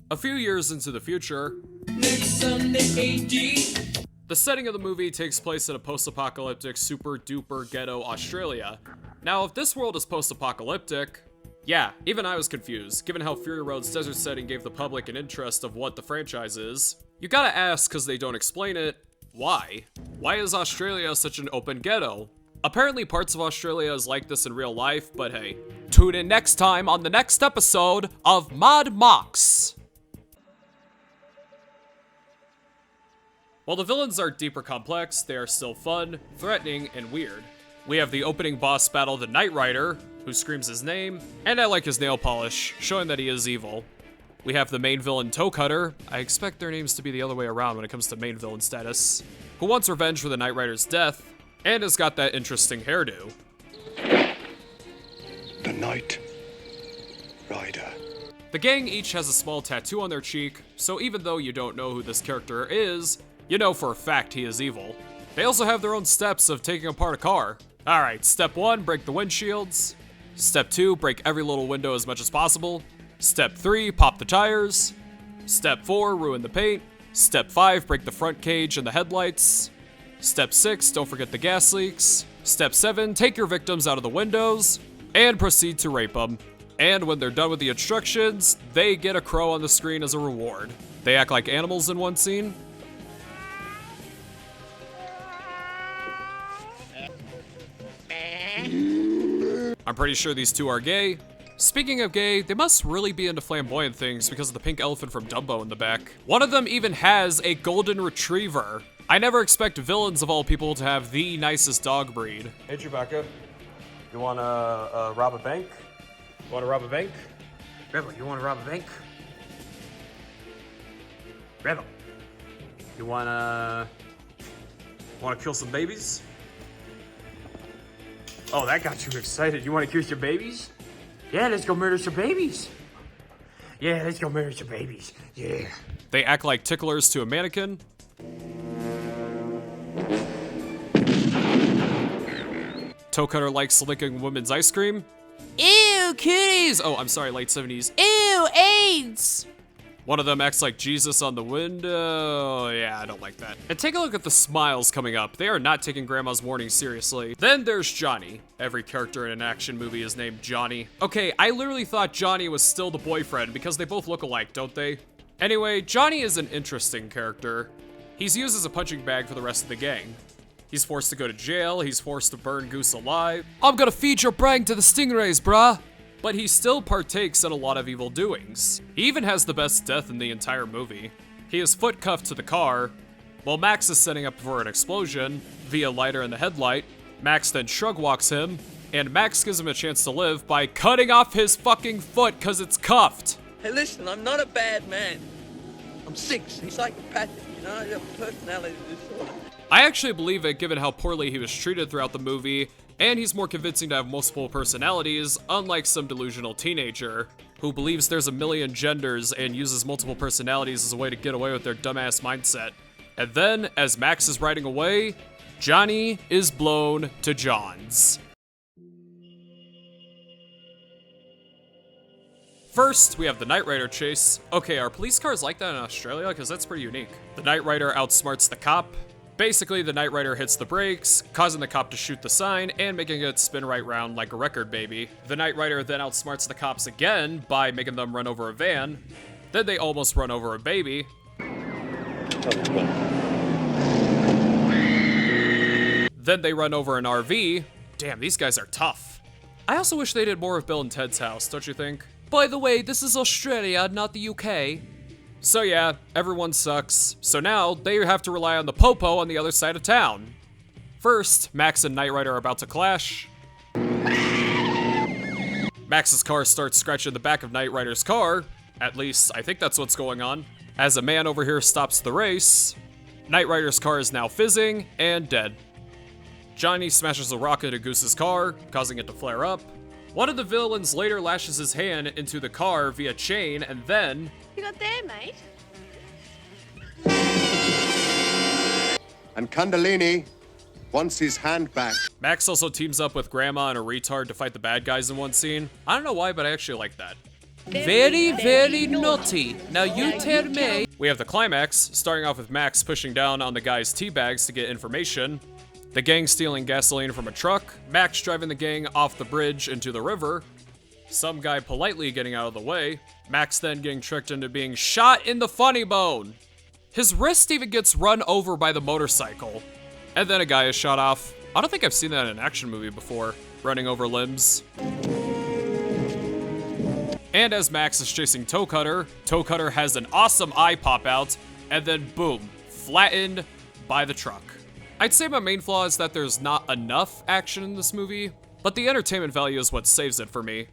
A few years into the future, Next Sunday, AG. the setting of the movie takes place in a post-apocalyptic super-duper ghetto Australia. Now, if this world is post-apocalyptic, yeah, even I was confused, given how Fury Road's desert setting gave the public an interest of what the franchise is. You gotta ask, cause they don't explain it, why? Why is Australia such an open ghetto? Apparently parts of Australia is like this in real life, but hey. Tune in next time on the next episode of Mod Mox. While the villains are deeper complex, they are still fun, threatening, and weird. We have the opening boss battle, the Knight Rider, who screams his name, and I like his nail polish, showing that he is evil. We have the main villain, Toe Cutter. I expect their names to be the other way around when it comes to main villain status, who wants revenge for the Knight Rider's death, and has got that interesting hairdo. The Knight Rider. The gang each has a small tattoo on their cheek, so even though you don't know who this character is, you know for a fact he is evil. They also have their own steps of taking apart a car. Alright, step 1, break the windshields. Step 2, break every little window as much as possible. Step 3, pop the tires. Step 4, ruin the paint. Step 5, break the front cage and the headlights. Step 6, don't forget the gas leaks. Step 7, take your victims out of the windows. And proceed to rape them. And when they're done with the instructions, they get a crow on the screen as a reward. They act like animals in one scene. I'm pretty sure these two are gay. Speaking of gay, they must really be into flamboyant things because of the pink elephant from Dumbo in the back. One of them even has a golden retriever. I never expect villains of all people to have the nicest dog breed. Hey Chewbacca, you wanna rob a bank? Wanna rob a bank? Rebel, you wanna rob a bank? Rebel, you wanna kill some babies? Oh, that got you excited. You wanna kill some babies? Yeah, let's go murder some babies. Yeah, let's go murder some babies. Yeah. They act like ticklers to a mannequin. Toe Cutter likes licking women's ice cream. Ew, kitties! Oh, I'm sorry, late 70s. Ew, AIDS! One of them acts like Jesus on the window. Yeah, I don't like that. And take a look at the smiles coming up. They are not taking Grandma's warning seriously. Then there's Johnny. Every character in an action movie is named Johnny. Okay, I literally thought Johnny was still the boyfriend because they both look alike, don't they? Anyway, Johnny is an interesting character. He's used as a punching bag for the rest of the gang. He's forced to go to jail, he's forced to burn Goose alive. I'm gonna feed your brain to the stingrays, bruh! But he still partakes in a lot of evil doings. He even has the best death in the entire movie. He is foot cuffed to the car, while Max is setting up for an explosion via lighter in the headlight. Max then shrug walks him, and Max gives him a chance to live by cutting off his fucking foot cause it's cuffed. Hey, listen, I'm not a bad man. I'm sick, psychopathic, you know, I have a personality disorder. I actually believe it given how poorly he was treated throughout the movie, and he's more convincing to have multiple personalities, unlike some delusional teenager who believes there's a million genders and uses multiple personalities as a way to get away with their dumbass mindset. And then, as Max is riding away, Johnny is blown to Johns. First, we have the Knight Rider chase. Okay, are police cars like that in Australia? Because that's pretty unique. The Knight Rider outsmarts the cop. Basically, the Knight Rider hits the brakes, causing the cop to shoot the sign and making it spin right round like a record baby. The Knight Rider then outsmarts the cops again by making them run over a van. Then they almost run over a baby. Then they run over an RV. Damn, these guys are tough. I also wish they did more of Bill and Ted's house, don't you think? By the way, this is Australia, not the UK. So yeah, everyone sucks. So now, they have to rely on the Popo on the other side of town. First, Max and Knight Rider are about to clash. Max's car starts scratching the back of Knight Rider's car. At least, I think that's what's going on. As a man over here stops the race, Knight Rider's car is now fizzing and dead. Johnny smashes a rock into Goose's car, causing it to flare up. One of the villains later lashes his hand into the car via chain, and then... You got there, mate? And Kundalini wants his hand back. Max also teams up with Grandma and a retard to fight the bad guys in one scene. I don't know why, but I actually like that. Very, very naughty. Now you tell me. We have the climax, starting off with Max pushing down on the guy's tea bags to get information. The gang stealing gasoline from a truck. Max driving the gang off the bridge into the river. Some guy politely getting out of the way. Max then getting tricked into being shot in the funny bone. His wrist even gets run over by the motorcycle. And then a guy is shot off. I don't think I've seen that in an action movie before. Running over limbs. And as Max is chasing Toe Cutter has an awesome eye pop out, and then boom, flattened by the truck. I'd say my main flaw is that there's not enough action in this movie, but the entertainment value is what saves it for me.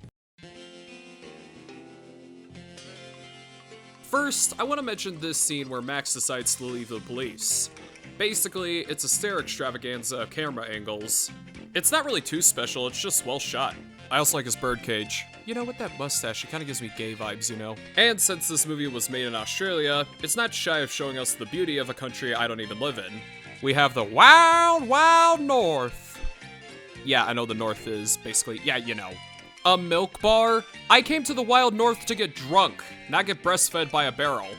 First, I want to mention this scene where Max decides to leave the police. Basically, it's a stare extravaganza of camera angles. It's not really too special, it's just well shot. I also like his birdcage. You know, with that mustache, it kind of gives me gay vibes, you know? And since this movie was made in Australia, it's not shy of showing us the beauty of a country I don't even live in. We have the wild, wild north. Yeah, I know the north is basically, yeah, you know. A milk bar? I came to the wild north to get drunk, not get breastfed by a barrel.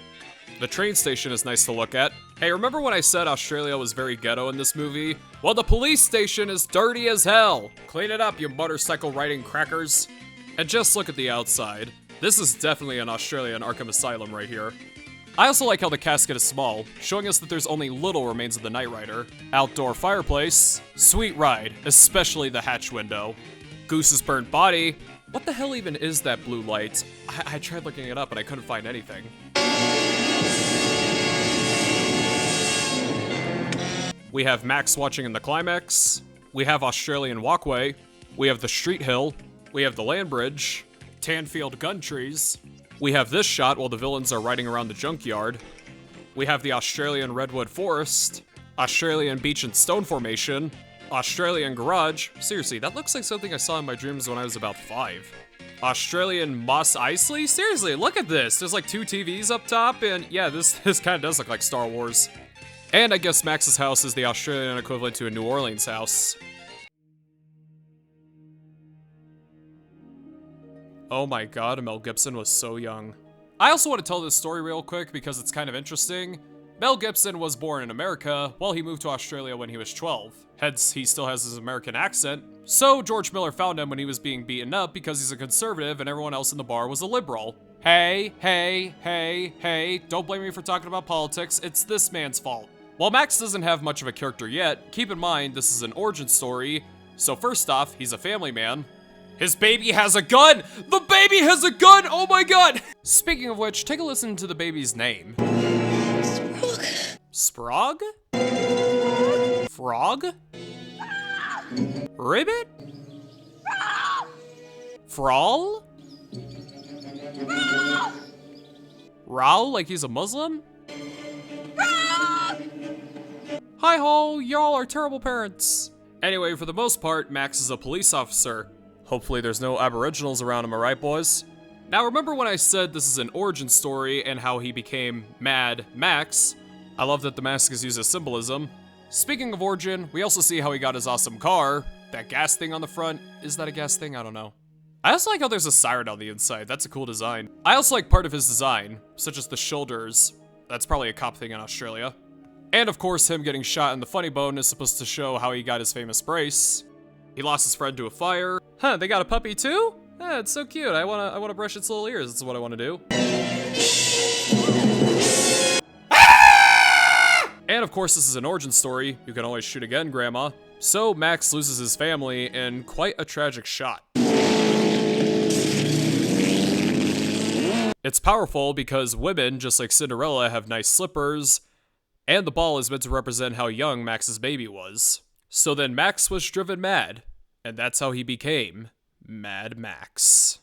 The train station is nice to look at. Hey, remember when I said Australia was very ghetto in this movie? Well, the police station is dirty as hell. Clean it up, you motorcycle riding crackers. And just look at the outside. This is definitely an Australian Arkham Asylum right here. I also like how the casket is small, showing us that there's only little remains of the Knight Rider. Outdoor fireplace. Sweet ride, especially the hatch window. Goose's burnt body. What the hell even is that blue light? I tried looking it up and I couldn't find anything. We have Max watching in the climax. We have Australian walkway. We have the street hill. We have the land bridge. Tanfield gun trees. We have this shot while the villains are riding around the junkyard. We have the Australian redwood forest. Australian beach and stone formation. Australian garage. Seriously, that looks like something I saw in my dreams when I was about 5. Australian Mos Eisley? Seriously, look at this. There's like 2 TVs up top, and yeah, this kind of does look like Star Wars. And I guess Max's house is the Australian equivalent to a New Orleans house. Oh my god, Mel Gibson was so young. I also want to tell this story real quick because it's kind of interesting. Mel Gibson was born in America while he moved to Australia when he was 12. Hence, he still has his American accent. So George Miller found him when he was being beaten up because he's a conservative and everyone else in the bar was a liberal. Hey, don't blame me for talking about politics, it's this man's fault. While Max doesn't have much of a character yet, keep in mind this is an origin story. So first off, he's a family man. His baby has a gun! The baby has a gun! Oh my god! Speaking of which, take a listen to the baby's name. Sprog? Frog? Ribbit? Frawl? Raul, like he's a Muslim? Hi-ho, y'all are terrible parents. Anyway, for the most part, Max is a police officer. Hopefully there's no aboriginals around him, alright boys? Now remember when I said this is an origin story and how he became Mad Max? I love that the mask is used as symbolism. Speaking of origin, we also see how he got his awesome car. That gas thing on the front, is that a gas thing? I don't know. I also like how there's a siren on the inside, that's a cool design. I also like part of his design, such as the shoulders. That's probably a cop thing in Australia. And of course, him getting shot in the funny bone is supposed to show how he got his famous brace. He lost his friend to a fire. Huh, they got a puppy too? Yeah, it's so cute. I wanna brush its little ears. That's what I wanna do. And of course, this is an origin story. You can always shoot again, Grandma. So Max loses his family in quite a tragic shot. It's powerful because women, just like Cinderella, have nice slippers, and the ball is meant to represent how young Max's baby was. So then Max was driven mad, and that's how he became Mad Max.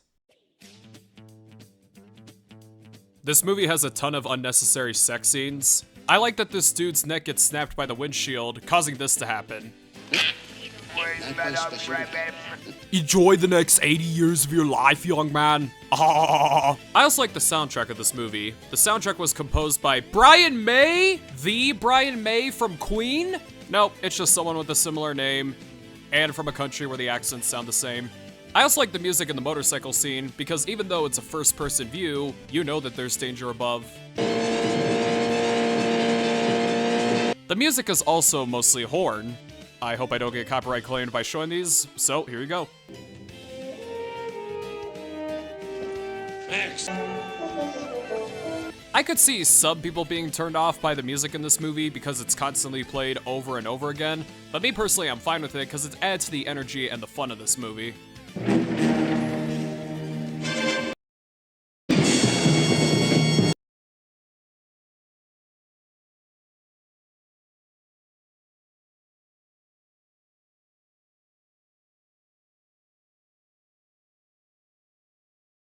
This movie has a ton of unnecessary sex scenes. I like that this dude's neck gets snapped by the windshield, causing this to happen. Enjoy the next 80 years of your life, young man. I also like the soundtrack of this movie. The soundtrack was composed by Brian May? The Brian May from Queen? Nope, it's just someone with a similar name and from a country where the accents sound the same. I also like the music in the motorcycle scene, because even though it's a first-person view, you know that there's danger above. The music is also mostly horn. I hope I don't get copyright claimed by showing these, so here you go. Next. I could see some people being turned off by the music in this movie because it's constantly played over and over again, but me personally, I'm fine with it because it adds to the energy and the fun of this movie.